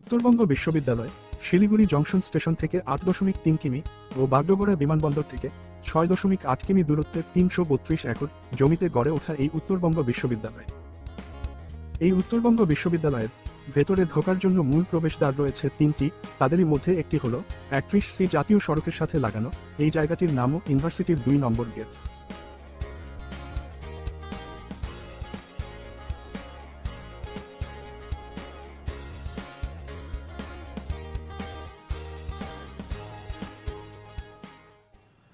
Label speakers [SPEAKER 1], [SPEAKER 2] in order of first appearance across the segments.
[SPEAKER 1] উত্তরবঙ্গ বিশ্ববিদ্যালয় Siliguri junction station থেকে ৮.৩ কিমি ও বাগডোগরা বিমানবন্দর থেকে ৬.৮ কিমি দূরত্বে ৩৩২ একর জমিতে গড়ে ওঠা এই উত্তরবঙ্গ বিশ্ববিদ্যালয়। এই উত্তরবঙ্গ বিশ্ববিদ্যালয়ের ভেতরে ঢোকার জন্য মূল প্রবেশদ্বার রয়েছে তিনটি, তাদেরই মধ্যে একটি হল ৩১C জাতীয় সড়কের সাথে লাগানো। এই জায়গাটির নামও ইউনিভার্সিটির ২ number gate.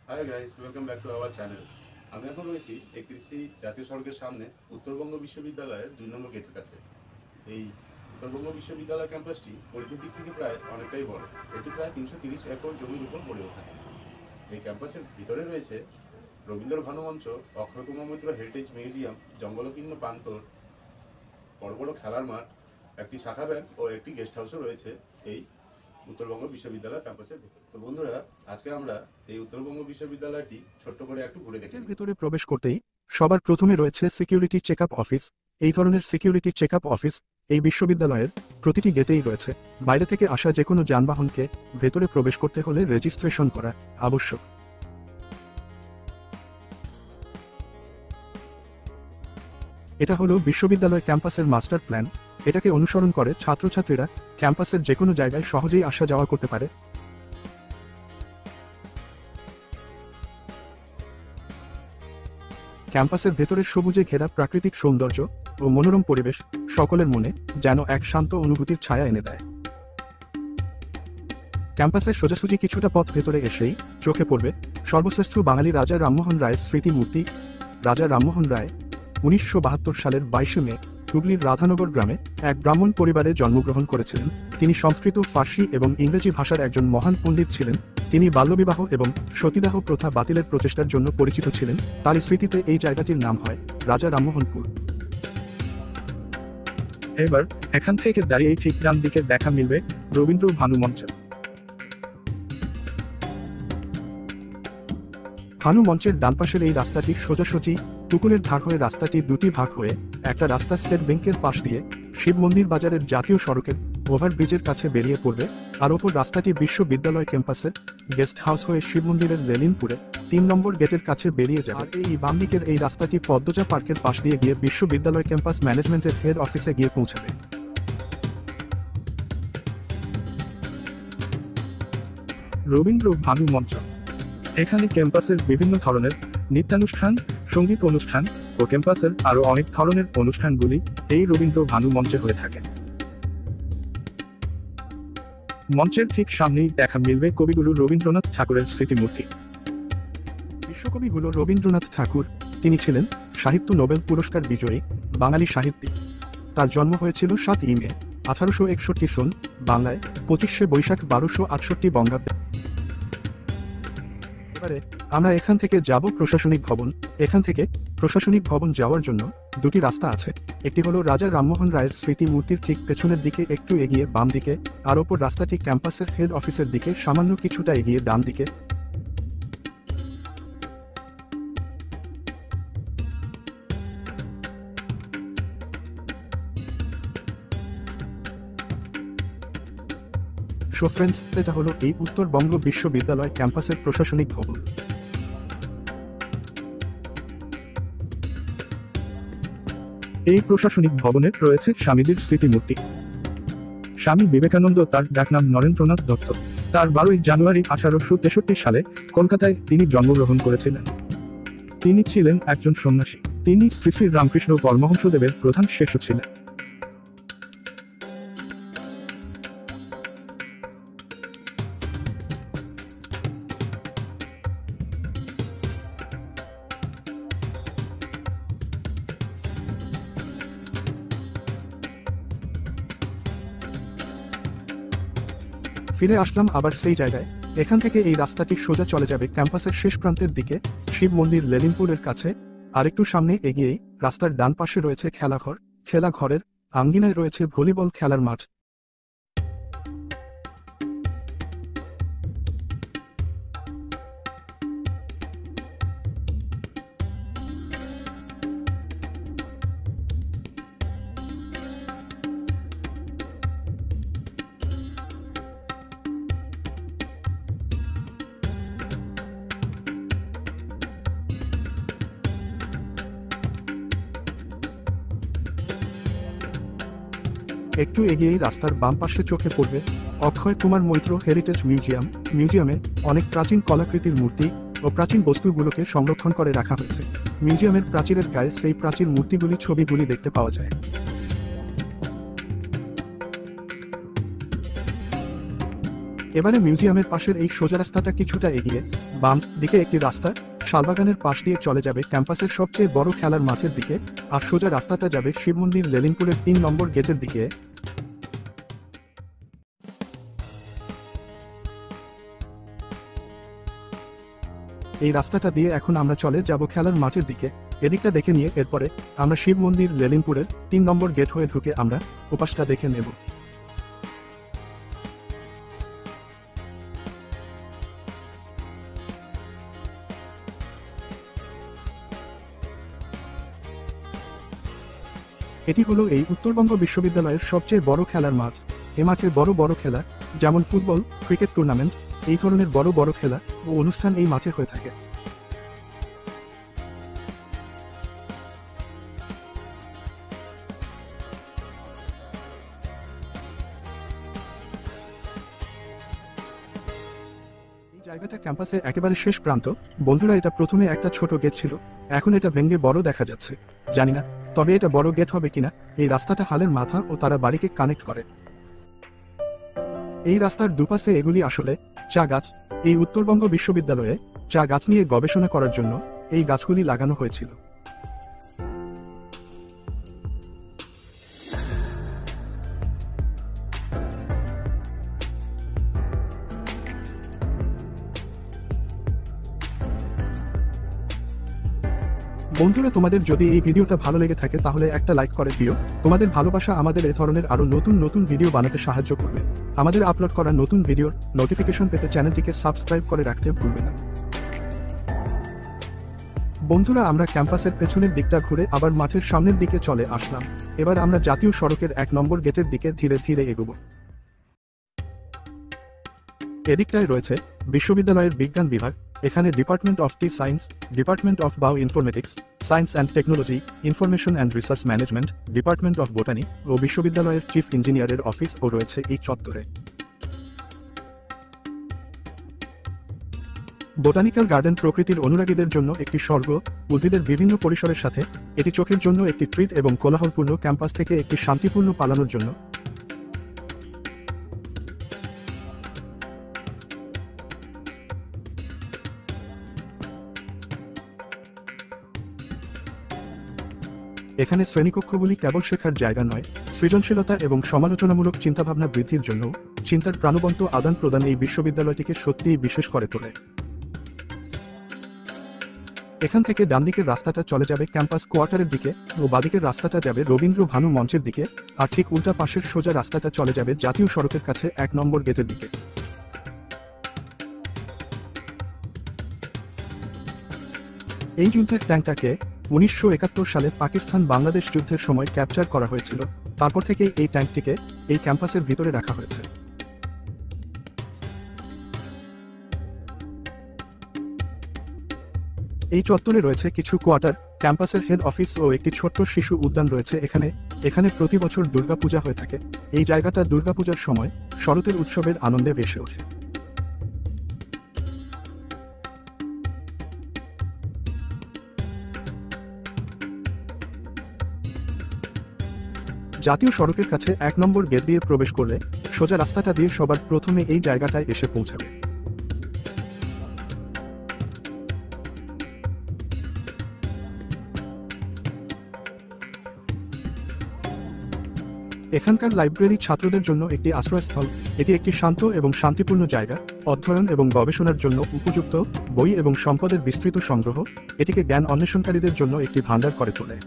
[SPEAKER 2] Hi guys, welcome back to our channel. আমি এখন রয়েছি ৩১C জাতীয় সড়কের সামনে উত্তরবঙ্গ বিশ্ববিদ্যালয়ের ২ নম্বর গেটের কাছে। এই উত্তরবঙ্গ বিশ্ববিদ্যালয় ক্যাম্পাসটি পরিধির দিক থেকে প্রায় অনেকটাই বড়। এটি প্রায় ৩৩০ একর জমির উপর গড়ে ওঠা। এই ক্যাম্পাসের ভিতরে রয়েছে রবীন্দ্র ভানুমঞ্চ, অক্ষয় কুমার মৈত্র হেরিটেজ মিউজিয়াম, জঙ্গলকীর্ণ প্রান্তর, বড় বড় খেলার মাঠ, একটি শাখা ব্যাংক ও একটি গেস্ট হাউসও রয়েছে এই উত্তরবঙ্গ বিশ্ববিদ্যালয় ক্যাম্পাসের ভিতরে। তো বন্ধুরা, আজকে আমরা এই উত্তরবঙ্গ বিশ্ববিদ্যালয়টি ছোট্ট করে একটু ঘুরে দেখি।
[SPEAKER 1] ভিতরে প্রবেশ করতেই সবার প্রথমে রয়েছে সিকিউরিটি চেকআপ অফিস। এই ধরনের সিকিউরিটি চেকআপ অফিস এই বিশ্ববিদ্যালয়ের প্রতিটি গেটেই রয়েছে। বাইরে থেকে আসা যে কোনো যানবাহনকে ভেতরে প্রবেশ করতে হলে রেজিস্ট্রেশন করা আবশ্যক। এটা হলো বিশ্ববিদ্যালয় ক্যাম্পাসের মাস্টার প্ল্যান। এটাকে অনুসরণ করে ছাত্রছাত্রীরা ক্যাম্পাসের যে কোনো জায়গায় সহজেই আসা যাওয়া করতে পারে। ক্যাম্পাসের ভেতরের সবুজে ঘেরা প্রাকৃতিক সৌন্দর্য ও মনোরম পরিবেশ সকলের মনে যেন এক শান্ত অনুভূতির ছায়া এনে দেয়। ক্যাম্পাসের সোজাসুজি কিছুটা পথ ভেতরে এসেই চোখে পড়বে সর্বশ্রেষ্ঠ বাঙালি রাজা রামমোহন রায়ের স্মৃতি মূর্তি। রাজা রামমোহন রায় ১৯৭২ সালের ২২ মে হুগলির রাধানগর গ্রামে এক ব্রাহ্মণ পরিবারে জন্মগ্রহণ করেছিলেন। তিনি সংস্কৃত, ফার্সি এবং ইংরেজি ভাষার একজন মহান পণ্ডিত ছিলেন। তিনি বাল্যবিবাহ এবং সতীদাহ প্রথা বাতিলের প্রচেষ্টার জন্য পরিচিত ছিলেন। তার স্মৃতিতে এই জায়গাটির নাম হয় রাজা রামমোহনপুর। এবার এখান থেকে দাঁড়িয়েই ঠিক ডান দিকে দেখা মিলবে রবীন্দ্র ভানুমঞ্চ। ভানুমঞ্চের ডান পাশের এই রাস্তাটি সোজাসুজি টুকুলের ধার হয়ে রাস্তাটি দুটি ভাগ হয়ে একটা রাস্তা স্টেট ব্যাংকের পাশ দিয়ে শিব মন্দির বাজারের জাতীয় সড়কের ওভারব্রিজের কাছে বেরিয়ে পড়বে। আর ওপর রাস্তাটি বিশ্ববিদ্যালয় ক্যাম্পাসের গেস্ট হাউস হয়ে শিব মন্দিরের লেলিনপুরে ৩ নম্বর গেটের কাছে বেরিয়ে যাবে। এই বাম দিকের এই রাস্তাটি পদ্মজা পার্কের পাশ দিয়ে গিয়ে বিশ্ববিদ্যালয় ক্যাম্পাস ম্যানেজমেন্টের হেড অফিসে গিয়ে পৌঁছাবে। রবীন্দ্র ভানুমঞ্চ, এখানে ক্যাম্পাসের বিভিন্ন ধরনের নৃত্যানুষ্ঠান, সঙ্গীত অনুষ্ঠান ও ক্যাম্পাসের আরও অনেক ধরনের অনুষ্ঠানগুলি এই রবীন্দ্র ভানুমঞ্চে হয়ে থাকে। মঞ্চের ঠিক সামনেই দেখা মিলবে কবিগুরু রবীন্দ্রনাথ ঠাকুরের স্মৃতিমূর্তি। বিশ্বকবি হল রবীন্দ্রনাথ ঠাকুর। তিনি ছিলেন সাহিত্য নোবেল পুরস্কার বিজয়ী বাঙালি সাহিত্যিক। তার জন্ম হয়েছিল ৭ই মে ১৮৬১ সন, বাংলায় ২৫শে বৈশাখ ১২৬৮ বঙ্গাব্দে। এবারে আমরা এখান থেকে যাব প্রশাসনিক ভবন। এখান থেকে প্রশাসনিক ভবন যাওয়ার জন্য দুটি রাস্তা আছে। একটি হলো রাজা রামমোহন রায়ের স্মৃতি মূর্তির ঠিক পেছনের দিকে একটু এগিয়ে বাম দিকে, আর ওপর রাস্তাটি ক্যাম্পাসের হেড অফিসের দিকে সামান্য কিছুটা এগিয়ে ডান দিকে। সো ফ্রেন্ডস, এটা হলো এই উত্তরবঙ্গ বিশ্ববিদ্যালয় ক্যাম্পাসের প্রশাসনিক ভবন। এই প্রশাসনিক ভবনে রয়েছে স্বামীজির স্মৃতিমূর্তি। স্বামী বিবেকানন্দ, তার ডাকনাম নরেন্দ্রনাথ দত্ত। তার ১২ই জানুয়ারি ১৮৬৩ সালে কলকাতায় তিনি জন্মগ্রহণ করেছিলেন। তিনি ছিলেন একজন সন্ন্যাসী। তিনি শ্রী শ্রী রামকৃষ্ণ পরমহংসদেবের প্রধান শিষ্য ছিলেন। ফিরে আসলাম আবার সেই জায়গায়। এখান থেকে এই রাস্তাটি সোজা চলে যাবে ক্যাম্পাসের শেষ প্রান্তের দিকে শিব মন্দির লেলিনপুরের কাছে। আরেকটু সামনে এগিয়েই রাস্তার ডান পাশে রয়েছে খেলাঘর। খেলাঘরের আঙ্গিনায় রয়েছে ভলিবল খেলার মাঠ। একটু এগিয়েই রাস্তার বাম পাশে চোখে পড়বে অক্ষয় কুমার মৈত্র হেরিটেজ মিউজিয়াম। মিউজিয়ামে অনেক প্রাচীন কলাকৃতির মূর্তি ও প্রাচীন বস্তুগুলোকে সংরক্ষণ করে রাখা হয়েছে। মিউজিয়ামের প্রাচীরের গায়ে সেই প্রাচীন মূর্তিগুলি ছবিগুলি দেখতে পাওয়া যায়। এবারে মিউজিয়ামের পাশের এই সোজা রাস্তাটা কিছুটা এগিয়ে বাম দিকে একটি রাস্তা শালবাগানের পাশ দিয়ে চলে যাবে ক্যাম্পাসের সবচেয়ে বড় খেলার মাঠের দিকে, আর সোজা রাস্তাটা যাবে শিব মন্দির লেলিনপুরের 3 নম্বর গেটের দিকে। এই রাস্তাটা দিয়ে এখন আমরা চলে যাব খেলার মাঠের দিকে। এদিকটা দেখে নিয়ে এরপরে আমরা শিব মন্দির লেলিনপুরের 3 নম্বর গেট হয়ে ঢুকে আমরা ওপাশটা দেখে নেব। এটি হলো এই উত্তরবঙ্গ বিশ্ববিদ্যালয়ের সবচেয়ে বড় খেলার মাঠ। এ মাঠে বড় বড় খেলা যেমন ফুটবল, ক্রিকেট টুর্নামেন্ট, এই ধরনের বড় বড় খেলা ও অনুষ্ঠান এই মাঠে হয়ে থাকে। এই জায়গাটা ক্যাম্পাসের একেবারে শেষ প্রান্ত। বন্ধুরা, এটা প্রথমে একটা ছোট গেট ছিল, এখন এটা ভেঙে বড় দেখা যাচ্ছে। জানি না তবে এটা বড় গেট হবে কিনা। এই রাস্তাটা হালের মাথা ও তারা বাড়িকে কানেক্ট করে। এই রাস্তার দুপাশে এগুলি আসলে চা গাছ। এই উত্তরবঙ্গ বিশ্ববিদ্যালয়ে চা গাছ নিয়ে গবেষণা করার জন্য এই গাছগুলি লাগানো হয়েছিল। বন্ধুরা, তোমাদের যদি এই ভিডিওটা ভালো লেগে থাকে তাহলে একটা লাইক করে দিও। তোমাদের ভালোবাসা আমাদের এই ধরনের আরো নতুন নতুন ভিডিও বানাতে সাহায্য করবে। আমাদের আপলোড করা নতুন ভিডিওর নোটিফিকেশন পেতে চ্যানেলটিকে সাবস্ক্রাইব করে রাখতে ভুলবে না। বন্ধুরা, আমরা ক্যাম্পাসের পেছনের দিকটা ঘুরে আবার মাঠের সামনের দিকে চলে আসলাম। এবার আমরা জাতীয় সড়কের 1 নম্বর গেটের দিকে ধীরে ধীরে এগোবো। এদিকটায় রয়েছে বিশ্ববিদ্যালয়ের বিজ্ঞান বিভাগ। এখানে department of tea science, department of bioinformatics, science and technology, information and research management, department of botany ও বিশ্ববিদ্যালয়ের চিফ ইঞ্জিনিয়ারের অফিস ও রয়েছে এই চত্বরে। বোটানিক্যাল গার্ডেন প্রকৃতির অনুরাগীদের জন্য একটি স্বর্গ। উদ্ভিদের বিভিন্ন পরিসরের সাথে এটি চোখের জন্য একটি ট্রিট এবং কোলাহলপূর্ণ ক্যাম্পাস থেকে একটি শান্তিপূর্ণ পালানোর জন্য। এখানে শ্রেণীকক্ষগুলি কেবল শেখার জায়গা নয়, সৃজনশীলতা এবং সমালোচনামূলক চিন্তাভাবনা বৃদ্ধির জন্য চিন্তার প্রাণবন্ত আদান প্রদান এই বিশ্ববিদ্যালয়টিকে সত্যিই বিশেষ করে তোলে। এখান থেকে ডান দিকের রাস্তাটা চলে যাবে ক্যাম্পাস কোয়ার্টারের দিকে ও বাদিকের রাস্তাটা যাবে রবীন্দ্র ভানু মঞ্চের দিকে, আর ঠিক উল্টা পাশের সোজা রাস্তাটা চলে যাবে জাতীয় সড়কের কাছে 1 নম্বর গেটের দিকে। এই যুদ্ধের ট্যাঙ্কটাকে 1971 সালে পাকিস্তান বাংলাদেশ যুদ্ধের সময় ক্যাপচার করা হয়েছিল। তারপর থেকেই এই ট্যাঙ্কটিকে এই ক্যাম্পাসের ভিতরে রাখা হয়েছে। এই চত্বরে রয়েছে কিছু কোয়ার্টার, ক্যাম্পাসের হেড অফিস ও একটি ছোট্ট শিশু উদ্যান রয়েছে এখানে প্রতি বছর দুর্গাপূজা হয়ে থাকে। এই জায়গাটা দুর্গাপূজার সময় শরতের উৎসবের আনন্দে ভেসে ওঠে। জাতীয় সড়কের কাছে 1 নম্বর গেট দিয়ে প্রবেশ করলে সোজা রাস্তাটা দিয়ে সবার প্রথমে এই জায়গাটায় এসে পৌঁছাবে। এখানকার লাইব্রেরি ছাত্রদের জন্য একটি আশ্রয়স্থল। এটি একটি শান্ত এবং শান্তিপূর্ণ জায়গা, অধ্যয়ন এবং গবেষণার জন্য উপযুক্ত বই এবং সম্পদের বিস্তৃত সংগ্রহ এটিকে জ্ঞান অন্বেষণকারীদের জন্য একটি ভান্ডার করে তোলে।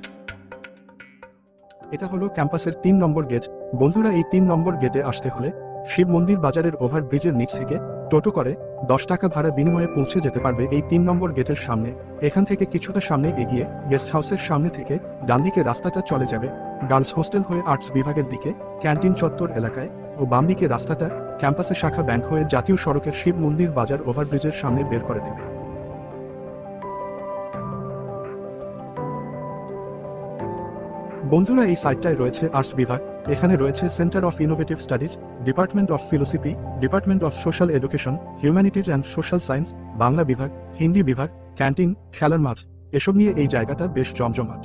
[SPEAKER 1] এটা হলো ক্যাম্পাসের 3 নম্বর গেট। বন্ধুরা, এই 3 নম্বর গেটে আসতে হলে শিব মন্দির বাজারের ওভারব্রিজের নিচ থেকে টোটো করে 10 টাকা ভাড়া বিনিময়ে পৌঁছে যেতে পারবে এই 3 নম্বর গেটের সামনে। এখান থেকে কিছুটা সামনে এগিয়ে গেস্ট হাউসের সামনে থেকে ডান দিকে রাস্তাটা চলে যাবে গার্লস হোস্টেল হয়ে আর্টস বিভাগের দিকে, ক্যান্টিন চত্বর এলাকায়, ও বাম দিকে রাস্তাটা ক্যাম্পাসের শাখা ব্যাংক হয়ে জাতীয় সড়কের শিব মন্দির বাজার ওভারব্রিজের সামনে বের করে দেবে। বন্ধুরা, এই সাইটটায় রয়েছে আর্টস বিভাগ। এখানে রয়েছে centre of innovative studies, department of philosophy, department of social education, humanities and social science, Bangla বিভাগ, হিন্দি বিভাগ, ক্যান্টিন, খেলার মাঠ, এসব নিয়ে এই জায়গাটা বেশ জমজমাট।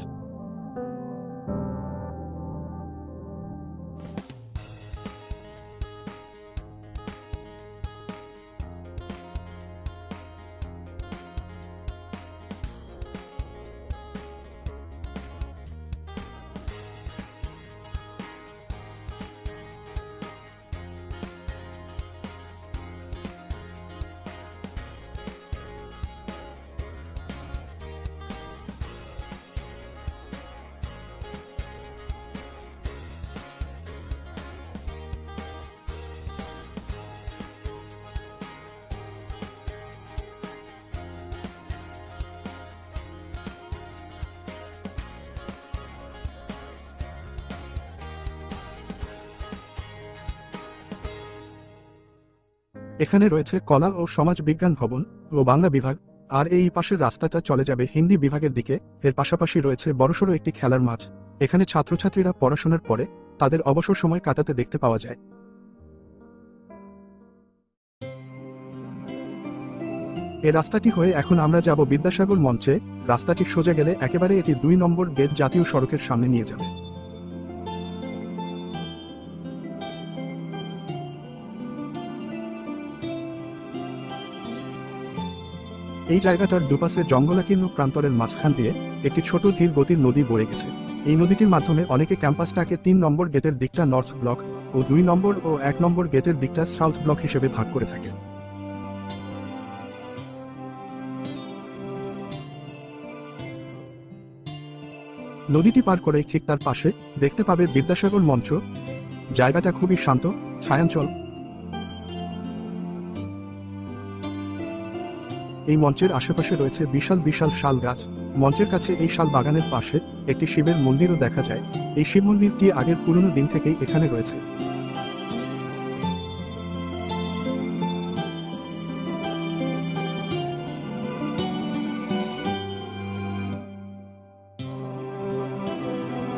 [SPEAKER 1] এখানে রয়েছে কলা ও সমাজ বিজ্ঞান ভবন ও বাংলা বিভাগ, আর এই পাশের রাস্তাটা চলে যাবে হিন্দি বিভাগের দিকে। এর পাশাপাশি রয়েছে বড়সড় একটি খেলার মাঠ। এখানে ছাত্রছাত্রীরা পড়াশোনার পরে তাদের অবসর সময় কাটাতে দেখতে পাওয়া যায়। এই রাস্তাটি হয়ে এখন আমরা যাব বিদ্যাসাগর মঞ্চে। রাস্তাটি সোজা গেলে একেবারে এটি 2 নম্বর গেট জাতীয় সড়কের সামনে নিয়ে যাবে। এই জায়গাটার দুপাশে জঙ্গলাকীর্ণ প্রান্তরের মাঝখান দিয়ে একটি ছোট ধীর গতির নদী বয়ে গেছে। এই নদীটির মাধ্যমে অনেকে ক্যাম্পাসটাকে 3 নম্বর গেটের দিকটা নর্থ ব্লক ও 2 নম্বর ও 1 নম্বর গেটের দিকটা সাউথ ব্লক হিসেবে ভাগ করে থাকে। নদীটি পার করে ঠিক তার পাশে দেখতে পাবে বিদ্যাসাগর মঞ্চ। জায়গাটা খুবই শান্ত, ছায়াঞ্চল। এই মঞ্চের আশেপাশে রয়েছে বিশাল বিশাল শাল গাছ। মঞ্চের কাছে এই শাল বাগানের পাশে একটি শিবের মন্দিরও দেখা যায়। এই শিব মন্দিরটি আগের পুরনো দিন থেকেই এখানে রয়েছে।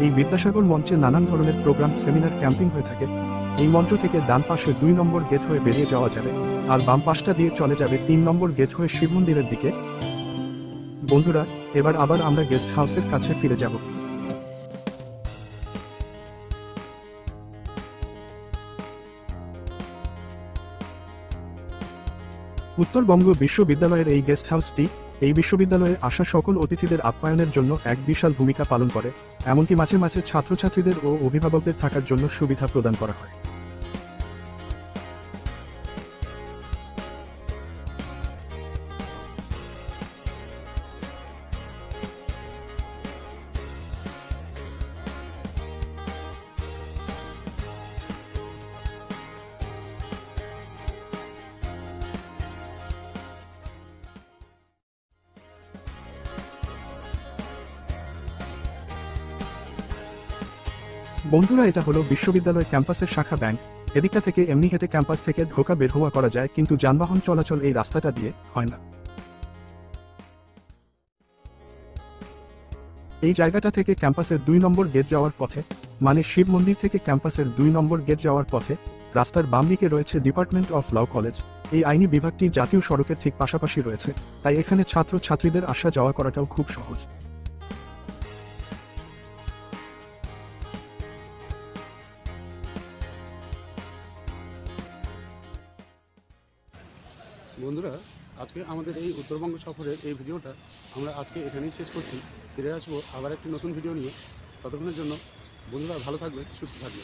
[SPEAKER 1] এই বিদ্যাসাগর মঞ্চে নানান ধরনের প্রোগ্রাম, সেমিনার, ক্যাম্পিং হয়ে থাকে। এই মঞ্চ থেকে ডান পাশে 2 নম্বর গেট হয়ে বেরিয়ে যাওয়া যাবে, আর বাম পাশটা দিয়ে চলে যাবে 3 নম্বর গেট হয়ে শিব মন্দিরের দিকে। বন্ধুরা, এবার আবার আমরা গেস্ট হাউসের কাছে ফিরে যাব। উত্তরবঙ্গ বিশ্ববিদ্যালয়ের এই গেস্ট হাউসটি এই বিশ্ববিদ্যালয়ে আসা সকল অতিথিদের আপ্যায়নের জন্য এক বিশাল ভূমিকা পালন করে। এমনকি মাঝে মাঝে ছাত্রছাত্রীদের ও অভিভাবকদের থাকার জন্য সুবিধা প্রদান করা হয়। বন্ধুরা, এটা হলো বিশ্ববিদ্যালয় ক্যাম্পাসের শাখা ব্যাংক। এদিকটা থেকে এমনি হেঁটে ক্যাম্পাস থেকে ঢোকা বের হওয়া করা যায়, কিন্তু যানবাহন চলাচল এই রাস্তাটা দিয়ে হয় না। এই জায়গাটা থেকে ক্যাম্পাসের 2 নম্বর গেট যাওয়ার পথে, মানে শিব মন্দির থেকে ক্যাম্পাসের 2 নম্বর গেট যাওয়ার পথে রাস্তার বাম দিকে রয়েছে ডিপার্টমেন্ট অফ ল কলেজ। এই আইনি বিভাগটি জাতীয় সড়কের ঠিক পাশাপাশি রয়েছে, তাই এখানে ছাত্র ছাত্রীদের আসা যাওয়া করাটাও খুব সহজ।
[SPEAKER 2] বন্ধুরা, আজকে আমাদের এই উত্তরবঙ্গ সফরের এই ভিডিওটা আমরা আজকে এখানেই শেষ করছি। ফিরে আসবো আবার একটি নতুন ভিডিও নিয়ে। ততক্ষণের জন্য বন্ধুরা ভালো থাকবে, সুস্থ থাকবে।